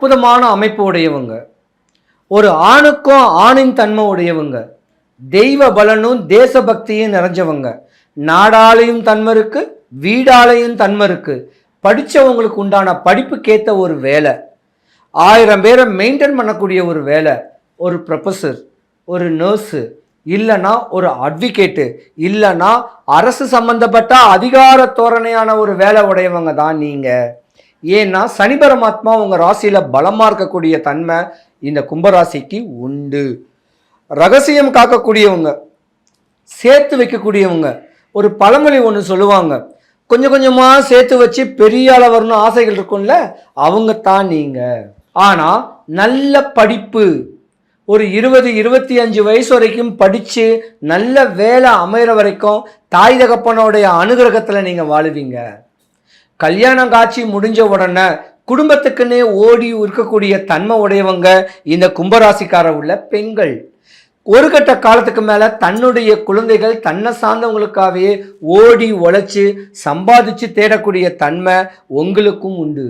அற்புதமான அமைப்பு உடையவங்க. ஒரு ஆணுக்கும் ஆணின் தன்மை உடையவங்க. தெய்வ பலனும் தேசபக்தியும் நிறைஞ்சவங்க. நாடாலையும் தன்மை இருக்கு, வீடாலையும் தன்மை இருக்கு. படித்தவங்களுக்கு உண்டான படிப்புக்கேற்ற ஒரு வேலை, 1000 பேரை மெயின்டைன் பண்ணக்கூடிய ஒரு வேலை, ஒரு ப்ரொஃபஸர், ஒரு நர்ஸு, இல்லைன்னா ஒரு அட்வொகேட்டு, இல்லைன்னா அரசு சம்பந்தப்பட்ட அதிகார தோரணையான ஒரு வேலை உடையவங்க தான் நீங்கள். ஏன்னா சனி பரமாத்மா உங்கள் ராசியில் பலமாக இருக்கக்கூடிய தன்மை இந்த கும்பராசிக்கு உண்டு. ரகசியம் காக்கக்கூடியவங்க, சேர்த்து வைக்கக்கூடியவங்க. ஒரு பழமொழி ஒன்று சொல்லுவாங்க, கொஞ்சம் கொஞ்சமாக சேர்த்து வச்சு பெரிய அளவர்னு ஆசைகள் இருக்கும்ல, அவங்க தான் நீங்கள். ஆனால் நல்ல படிப்பு, ஒரு 20-25 வயசு வரைக்கும் படித்து நல்ல வேலை அமைகிற வரைக்கும் தாய் தகப்பனோடைய அனுகிரகத்தில் நீங்கள் வாழுவீங்க. கல்யாணம் காட்சி முடிஞ்ச உடனே குடும்பத்துக்குன்னே ஓடி இருக்கக்கூடிய தன்மை உடையவங்க இந்த கும்பராசிக்கார உள்ள பெண்கள். ஒரு கட்ட காலத்துக்கு மேலே தன்னுடைய குழந்தைகள் தன்னை சார்ந்தவங்களுக்காகவே ஓடி உழைச்சி சம்பாதிச்சு தேடக்கூடிய தன்மை உங்களுக்கும் உண்டு.